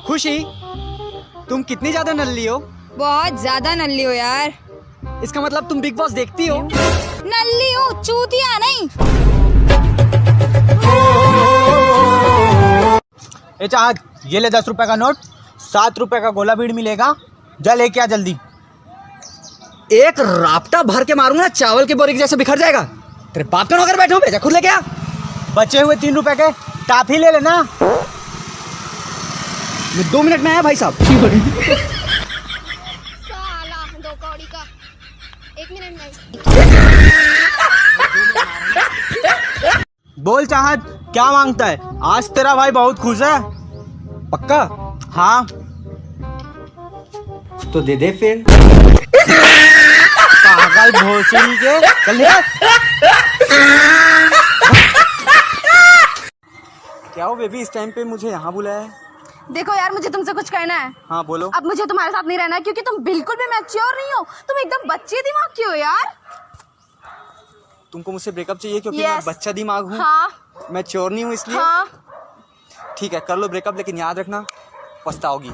खुशी, तुम कितनी ज्यादा नल्ली हो? बहुत ज्यादा नल्ली हो यार। इसका मतलब तुम बिग बॉस देखती हो? नल्ली हूँ, चूतिया नहीं। ए चाहत, ये ले 10 रुपए का नोट, 7 रुपए का गोला बीड़ मिलेगा, जा लेके आ जल्दी। एक रापटा भर के मारूंगा ना, चावल के बोरे के जैसे बिखर जाएगा। तेरे बाप का नौकर बैठे हो, भेजा खुद लेके आ। बचे हुए 3 रुपए के टाफी ले लेना। 2 मिनट में आया भाई साहब। साला 2 कौड़ी का 1 मिनट में। बोल चाहत, क्या मांगता है? आज तेरा भाई बहुत खुश है। पक्का? हाँ तो दे दे फिर। पागल भोसड़ी के, चल निकल। क्या हो बेबी, इस टाइम पे मुझे यहाँ बुलाया है? देखो यार, मुझे तुमसे कुछ कहना है। हाँ बोलो। अब मुझे तुम्हारे साथ नहीं रहना है क्योंकि तुम बिल्कुल भी मैच्योर नहीं हो। तुम एकदम बच्चे दिमाग की हो यार। तुमको मुझसे ब्रेकअप चाहिए क्योंकि मैं बच्चा दिमाग हूँ? हाँ। मैं चोर नहीं हूँ इसलिए? हाँ। ठीक है, कर लो ब्रेकअप, लेकिन याद रखना पछताओगी।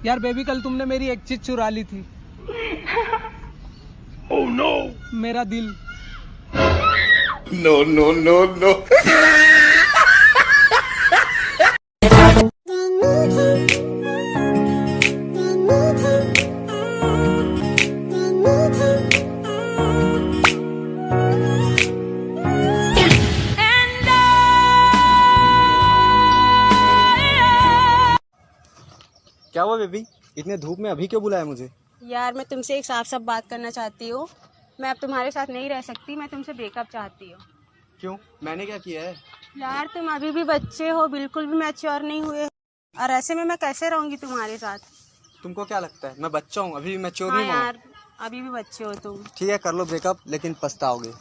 यार बेबी, कल तुमने मेरी एक चीज चुरा ली थी। ओह नो, मेरा दिल। No no no no. क्या हुआ बेबी, इतने धूप में अभी क्यों बुलाया मुझे? यार मैं तुमसे एक साफ साफ बात करना चाहती हूँ। मैं अब तुम्हारे साथ नहीं रह सकती। मैं तुमसे ब्रेकअप चाहती हूँ। क्यों, मैंने क्या किया है? यार तुम अभी भी बच्चे हो, बिल्कुल भी मैच्योर नहीं हुए, और ऐसे में मैं कैसे रहूंगी तुम्हारे साथ? तुमको क्या लगता है मैं बच्चा हूँ, अभी भी मैच्योर हाँ नहीं हूँ? यार, अभी भी बच्चे हो तुम। ठीक है, कर लो ब्रेकअप, लेकिन पछताओगे।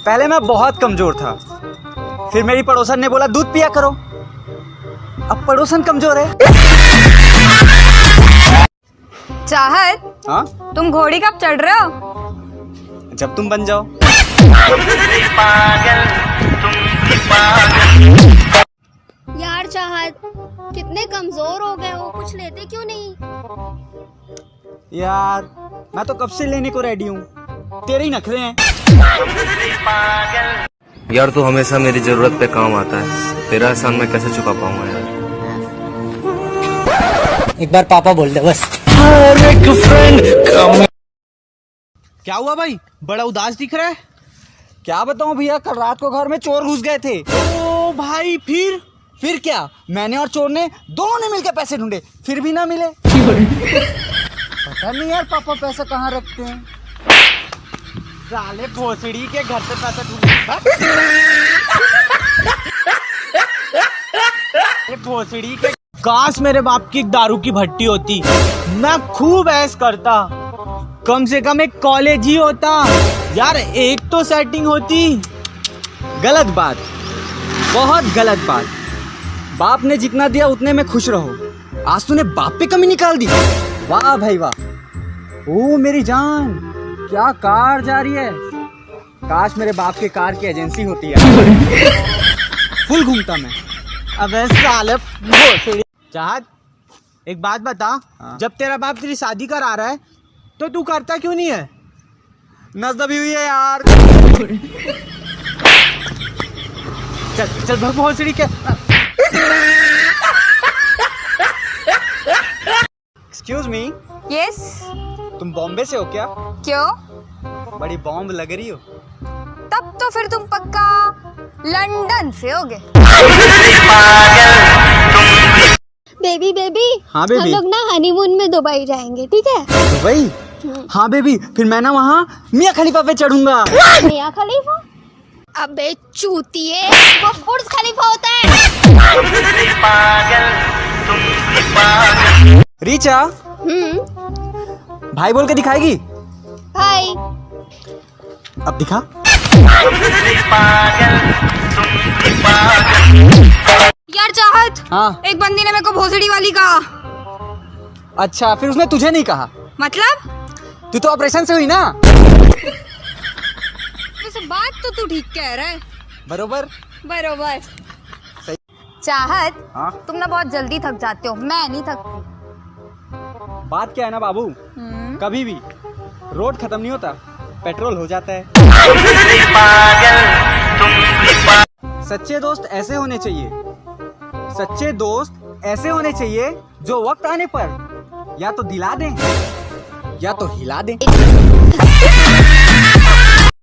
पहले मैं बहुत कमजोर था, फिर मेरी पड़ोसन ने बोला दूध पिया करो, अब पड़ोसन कमजोर है। चाहत, हाँ, तुम घोड़ी कब चढ़ रहे हो? जब तुम बन जाओ। यार चाहत, कितने कमजोर हो गए हो, कुछ लेते क्यों नहीं? यार मैं तो कब से लेने को रेडी हूँ, तेरे ही नखरे हैं। यार तू हमेशा मेरी जरूरत पे काम आता है, तेरा एहसान मैं कैसे चुका पाऊंगा यार। एक बार पापा बोल दे बस। क्या हुआ भाई, बड़ा उदास दिख रहा है? क्या बताऊं भैया, कल रात को घर में चोर घुस गए थे। ओ भाई, फिर क्या, मैंने और चोर ने दोनों ने मिलकर पैसे ढूंढे, फिर भी ना मिले। पता नहीं यार पापा पैसा कहाँ रखते हैं। साले भोसड़ी के घर से पैसा ढूंढे। भोसड़ी के, काश मेरे बाप की दारू की भट्टी होती, मैं खूब ऐश करता। कम से कम एक कॉलेज ही होता यार, एक तो सेटिंग होती। गलत बात, बहुत गलत बात। बाप ने जितना दिया उतने में खुश रहो, आज तूने बाप पे कमी निकाल दी। वाह भाई वाह। ओ मेरी जान, क्या कार जा रही है। काश मेरे बाप के कार की एजेंसी होती है, फुल घूमता मैं। अबे साले भोसड़ी। चाहत, एक बात बता, जब तेरा बाप तेरी शादी करा रहा है तो तू करता क्यों नहीं है? नस दबी हुई है यार। चल चल भोसड़ी के। Excuse me. यस। तुम बॉम्बे से हो क्या? क्यों? बड़ी बॉम्ब लग रही हो। तब तो फिर तुम पक्का लंदन से होगे। बेबी बेबी, हाँ बेबी, हम लोग ना हनीमून में दुबई जाएंगे, ठीक है? दुबई? हाँ बेबी, फिर मैं ना वहाँ मियाँ खलीफा पे चढ़ूंगा। मियाँ खलीफा? अबे चूतिए, वो बुर्ज खलीफा होता है। रीचा, भाई बोल के दिखाएगी? हाय। अब दिखा। यार चाहत, हाँ, एक बंदी ने मेरे को भोसड़ी वाली कहा। अच्छा, फिर उसने तुझे नहीं कहा? मतलब तू तो ऑपरेशन से हुई ना? वैसे बात तो तू ठीक कह रहा है। बरोबर। बरोबर। सही। चाहत, हाँ? तुम ना बहुत जल्दी थक जाते हो, मैं नहीं थकती। बात क्या है ना बाबू, कभी भी रोड खत्म नहीं होता, पेट्रोल हो जाता है। सच्चे दोस्त ऐसे होने चाहिए, सच्चे दोस्त ऐसे होने चाहिए जो वक्त आने पर या तो दिला दें या तो हिला दें।